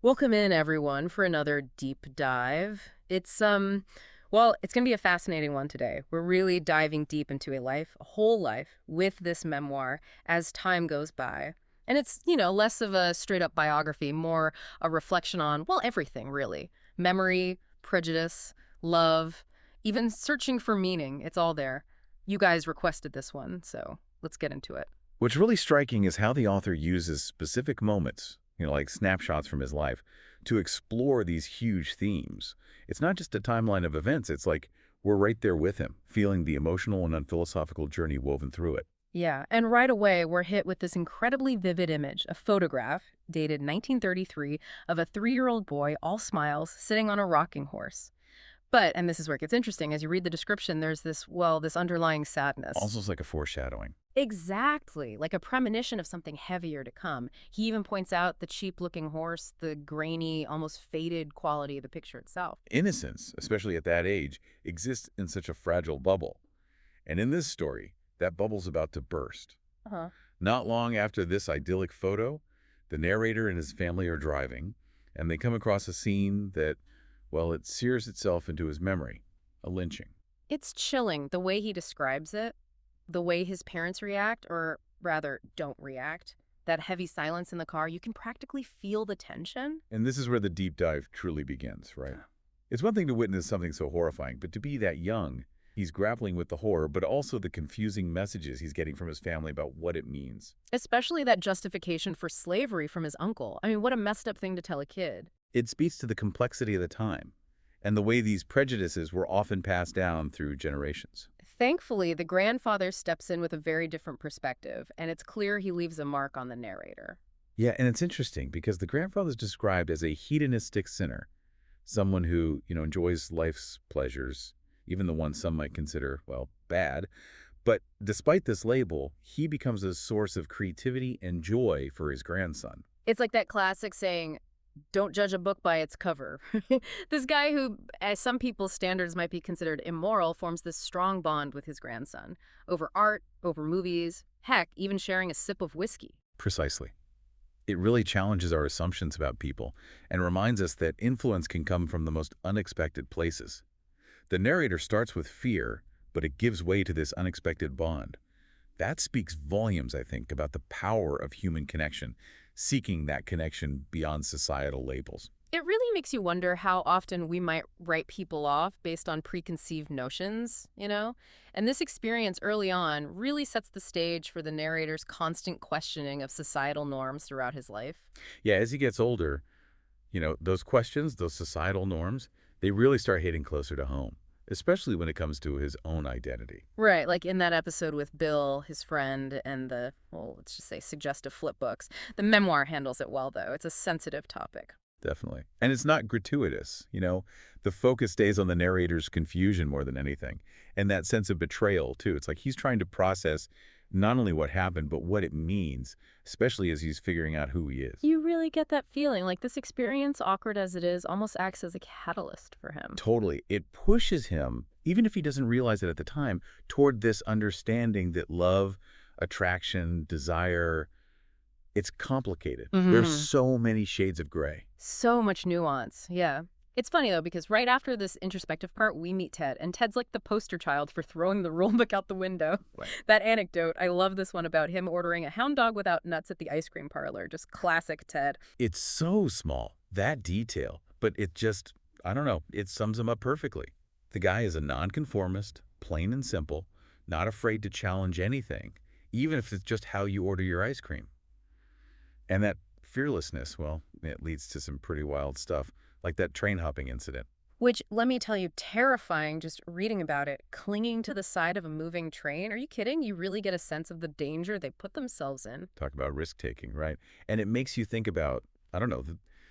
Welcome in everyone for another deep dive. It's going to be a fascinating one today. We're really diving deep into a whole life with this memoir as time goes by. And it's less of a straight up biography, more a reflection on, well, everything really. Memory, prejudice, love, even searching for meaning. It's all there. You guys requested this one, so let's get into it. What's really striking is how the author uses specific moments, like snapshots from his life, to explore these huge themes. It's not just a timeline of events, it's like we're right there with him, feeling the emotional and unphilosophical journey woven through it. Yeah, and right away we're hit with this incredibly vivid image, a photograph dated 1933 of a 3-year-old boy, all smiles, sitting on a rocking horse. But, and this is where it gets interesting, as you read the description, there's this underlying sadness. Almost like a foreshadowing. Exactly, like a premonition of something heavier to come. He even points out the cheap-looking horse, the grainy, almost faded quality of the picture itself. Innocence, especially at that age, exists in such a fragile bubble. And in this story, that bubble's about to burst. Uh-huh. Not long after this idyllic photo, the narrator and his family are driving, and they come across a scene that, well, it sears itself into his memory, a lynching. It's chilling, the way he describes it, the way his parents react, or rather, don't react. That heavy silence in the car, you can practically feel the tension. And this is where the deep dive truly begins, right? It's one thing to witness something so horrifying, but to be that young, he's grappling with the horror, but also the confusing messages he's getting from his family about what it means. Especially that justification for slavery from his uncle. I mean, what a messed up thing to tell a kid. It speaks to the complexity of the time and the way these prejudices were often passed down through generations. Thankfully, the grandfather steps in with a very different perspective, and it's clear he leaves a mark on the narrator. Yeah, and it's interesting because the grandfather is described as a hedonistic sinner, someone who, enjoys life's pleasures, even the ones some might consider, well, bad. But despite this label, he becomes a source of creativity and joy for his grandson. It's like that classic saying, don't judge a book by its cover. This guy who, as some people's standards might be considered immoral, forms this strong bond with his grandson over art, over movies, heck, even sharing a sip of whiskey. Precisely. It really challenges our assumptions about people and reminds us that influence can come from the most unexpected places. The narrator starts with fear, but it gives way to this unexpected bond. That speaks volumes, I think, about the power of human connection, seeking that connection beyond societal labels. It really makes you wonder how often we might write people off based on preconceived notions? And this experience early on really sets the stage for the narrator's constant questioning of societal norms throughout his life. Yeah, as he gets older, those questions, those societal norms, they really start hitting closer to home, especially when it comes to his own identity. Right, like in that episode with Bill, his friend, and well, let's just say suggestive flip books. The memoir handles it well, though. It's a sensitive topic. Definitely. And it's not gratuitous. The focus stays on the narrator's confusion more than anything. And that sense of betrayal, too. It's like he's trying to process not only what happened, but what it means, especially as he's figuring out who he is. You really get that feeling, like this experience, awkward as it is, almost acts as a catalyst for him. Totally. It pushes him, even if he doesn't realize it at the time, toward this understanding that love, attraction, desire, it's complicated. There's Hmm. so many shades of gray. So much nuance, yeah. It's funny, though, because right after this introspective part, we meet Ted, and Ted's like the poster child for throwing the rule book out the window. Right. That anecdote, I love this one about him ordering a hound dog without nuts at the ice cream parlor. Just classic Ted. It's so small, that detail, but I don't know, it sums him up perfectly. The guy is a nonconformist, plain and simple, not afraid to challenge anything, even if it's just how you order your ice cream. And that fearlessness, well, it leads to some pretty wild stuff, like that train hopping incident. Which, let me tell you, terrifying just reading about it. Clinging to the side of a moving train. Are you kidding? You really get a sense of the danger they put themselves in. Talk about risk-taking, right? And it makes you think about, I don't know,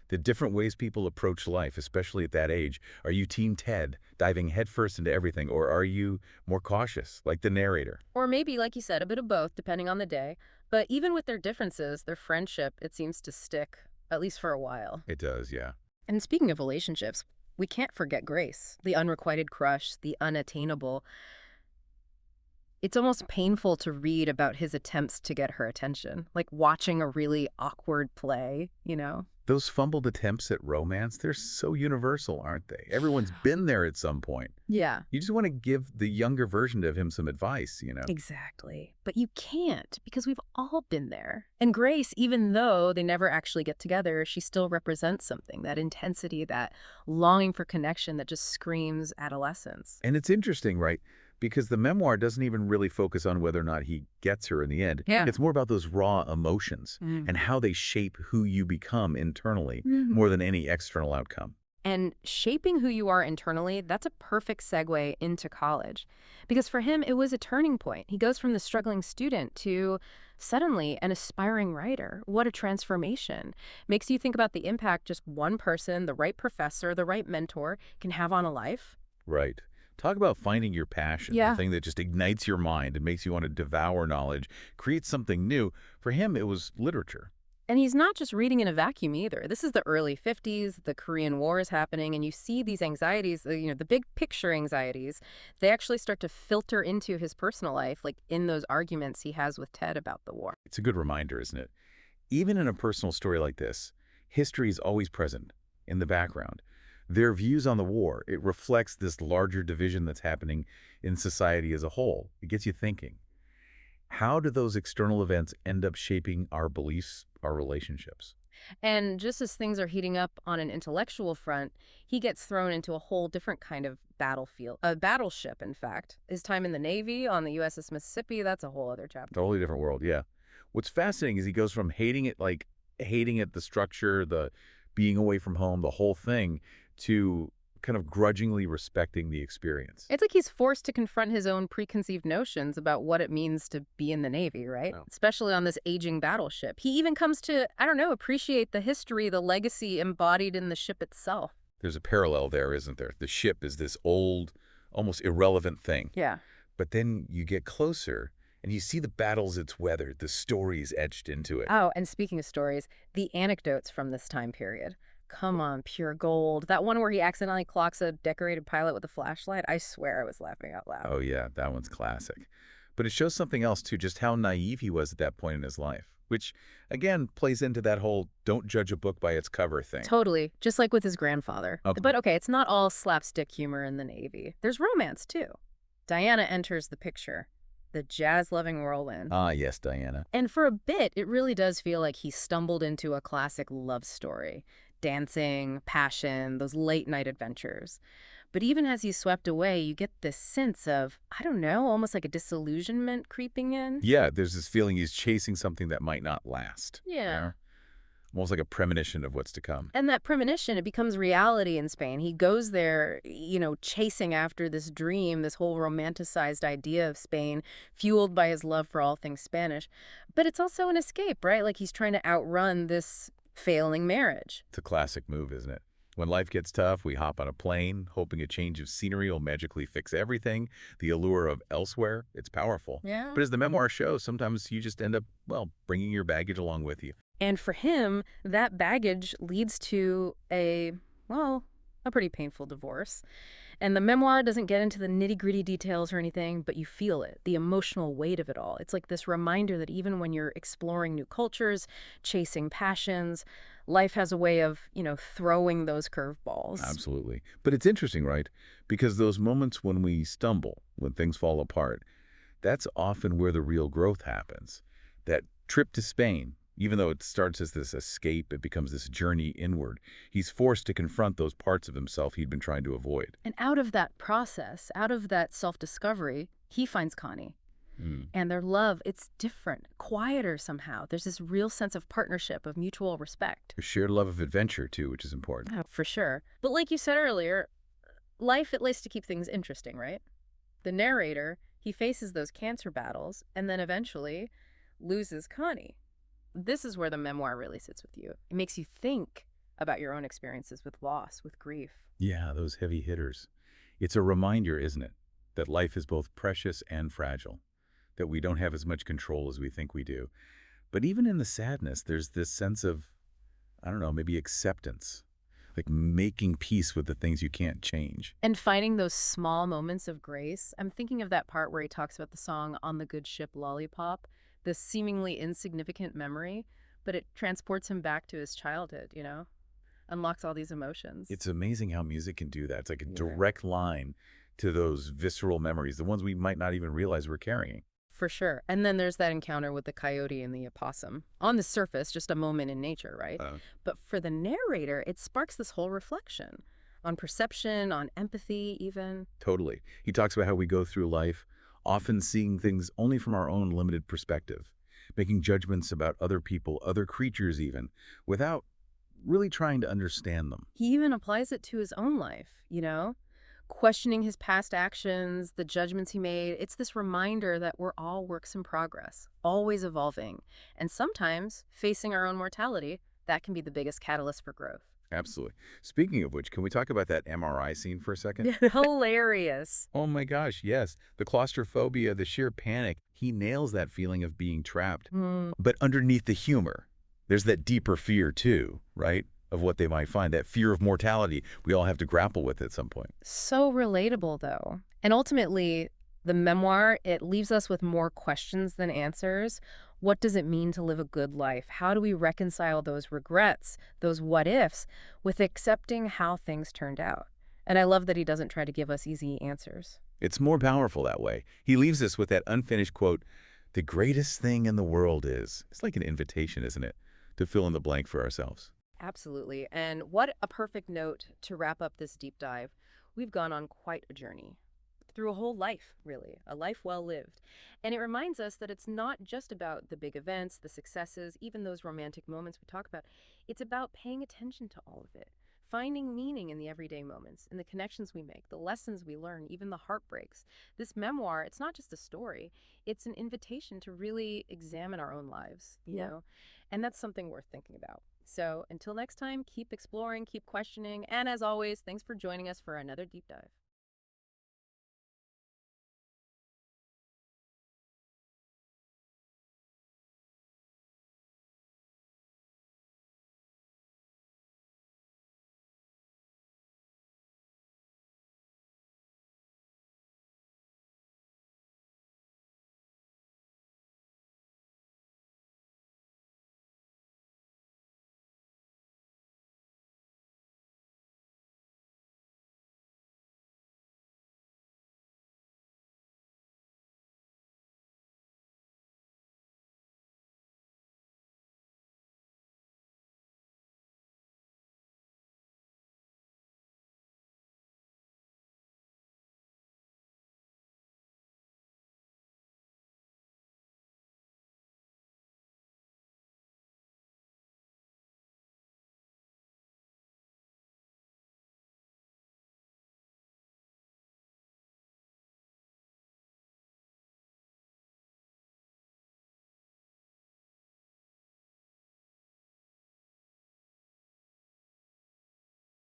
the different ways people approach life, especially at that age. Are you Team Ted, diving headfirst into everything, or are you more cautious, like the narrator? Or maybe, like you said, a bit of both, depending on the day. But even with their differences, their friendship, it seems to stick, at least for a while. It does, yeah. And speaking of relationships, we can't forget Grace, the unrequited crush, the unattainable. It's almost painful to read about his attempts to get her attention, like watching a really awkward play, you know? Those fumbled attempts at romance, they're so universal, aren't they? Everyone's been there at some point. Yeah. You just want to give the younger version of him some advice. Exactly. But you can't because we've all been there. And Grace, even though they never actually get together, she still represents something, that intensity, that longing for connection that just screams adolescence. And it's interesting, right? Because the memoir doesn't even really focus on whether or not he gets her in the end. Yeah. It's more about those raw emotions Mm. and how they shape who you become internally Mhm. more than any external outcome. And shaping who you are internally, that's a perfect segue into college. Because for him, it was a turning point. He goes from the struggling student to suddenly an aspiring writer. What a transformation. Makes you think about the impact just one person, the right professor, the right mentor can have on a life. Right. Talk about finding your passion, the Yeah. thing that just ignites your mind and makes you want to devour knowledge, create something new. For him, it was literature. And he's not just reading in a vacuum either. This is the early 50s, the Korean War is happening, and you see these anxieties, the big picture anxieties, they actually start to filter into his personal life, like in those arguments he has with Ted about the war. It's a good reminder, isn't it? Even in a personal story like this, history is always present in the background. Their views on the war, it reflects this larger division that's happening in society as a whole. It gets you thinking. How do those external events end up shaping our beliefs, our relationships? And just as things are heating up on an intellectual front, he gets thrown into a whole different kind of battlefield, a battleship, in fact. His time in the Navy on the USS Mississippi, that's a whole other chapter. Totally different world, yeah. What's fascinating is he goes from hating it, the structure, the being away from home, the whole thing, to kind of grudgingly respecting the experience. It's like he's forced to confront his own preconceived notions about what it means to be in the Navy, right? Wow. Especially on this aging battleship. He even comes to, I don't know, appreciate the history, the legacy embodied in the ship itself. There's a parallel there, isn't there? The ship is this old, almost irrelevant thing. Yeah. But then you get closer and you see the battles it's weathered, the stories etched into it. Oh, and speaking of stories, the anecdotes from this time period. Come on, pure gold. That one where he accidentally clocks a decorated pilot with a flashlight, I swear I was laughing out loud. Oh yeah, that one's classic. But it shows something else too, just how naive he was at that point in his life, which again plays into that whole don't judge a book by its cover thing. Totally, just like with his grandfather. Okay. But okay, it's not all slapstick humor in the Navy. There's romance, too. Diana enters the picture, the jazz-loving whirlwind. Ah, yes, Diana. And for a bit, it really does feel like he stumbled into a classic love story. Dancing, passion, those late-night adventures. But even as he's swept away, you get this sense of, I don't know, almost like a disillusionment creeping in. Yeah, there's this feeling he's chasing something that might not last. Yeah. Almost like a premonition of what's to come. And that premonition, it becomes reality in Spain. He goes there, chasing after this dream, this whole romanticized idea of Spain, fueled by his love for all things Spanish. But it's also an escape, right? Like he's trying to outrun this failing marriage. It's a classic move, isn't it? When life gets tough, we hop on a plane, hoping a change of scenery will magically fix everything. The allure of elsewhere, it's powerful. Yeah. But as the memoir shows, sometimes you just end up, bringing your baggage along with you. And for him, that baggage leads to a pretty painful divorce. And the memoir doesn't get into the nitty-gritty details or anything, but you feel it, the emotional weight of it all. It's like this reminder that even when you're exploring new cultures, chasing passions, life has a way of, throwing those curveballs. Absolutely. But it's interesting, right? Because those moments when we stumble, when things fall apart, that's often where the real growth happens. That trip to Spain, even though it starts as this escape, it becomes this journey inward. He's forced to confront those parts of himself he'd been trying to avoid. And out of that process, out of that self-discovery, he finds Connie. And their love, it's different, quieter somehow. There's this real sense of partnership, of mutual respect. A shared love of adventure, too, which is important. Oh, for sure. But like you said earlier, life it likes to keep things interesting, right? The narrator, he faces those cancer battles and then eventually loses Connie. This is where the memoir really sits with you. It makes you think about your own experiences with loss, with grief. Yeah, those heavy hitters. It's a reminder, isn't it, that life is both precious and fragile, that we don't have as much control as we think we do. But even in the sadness, there's this sense of, I don't know, maybe acceptance. like making peace with the things you can't change. And finding those small moments of grace. I'm thinking of that part where he talks about the song On the Good Ship Lollipop, this seemingly insignificant memory, but it transports him back to his childhood, unlocks all these emotions. It's amazing how music can do that. It's like a Yeah. direct line to those visceral memories, the ones we might not even realize we're carrying. For sure. And then there's that encounter with the coyote and the opossum. On the surface, just a moment in nature, right? Uh, But for the narrator, it sparks this whole reflection on perception, on empathy, even. totally. He talks about how we go through life, often seeing things only from our own limited perspective, making judgments about other people, other creatures even, without really trying to understand them. He even applies it to his own life, questioning his past actions, the judgments he made. It's this reminder that we're all works in progress, always evolving. And sometimes facing our own mortality, that can be the biggest catalyst for growth. Absolutely. Speaking of which, can we talk about that MRI scene for a second? Hilarious. Oh my gosh, yes. The claustrophobia, the sheer panic, he nails that feeling of being trapped. Hmm. But underneath the humor, there's that deeper fear too, right? Of what they might find, that fear of mortality we all have to grapple with at some point. So relatable, though. And ultimately, the memoir, it leaves us with more questions than answers. What does it mean to live a good life? How do we reconcile those regrets, those what ifs, with accepting how things turned out? And I love that he doesn't try to give us easy answers. It's more powerful that way. He leaves us with that unfinished quote, "The greatest thing in the world is." It's like an invitation, isn't it? To fill in the blank for ourselves. Absolutely. And what a perfect note to wrap up this deep dive. We've gone on quite a journey through a whole life, really, a life well lived. And it reminds us that it's not just about the big events, the successes, even those romantic moments we talk about. It's about paying attention to all of it, finding meaning in the everyday moments, in the connections we make, the lessons we learn, even the heartbreaks. This memoir, it's not just a story, it's an invitation to really examine our own lives, And that's something worth thinking about. So until next time, keep exploring, keep questioning, and as always, thanks for joining us for another deep dive.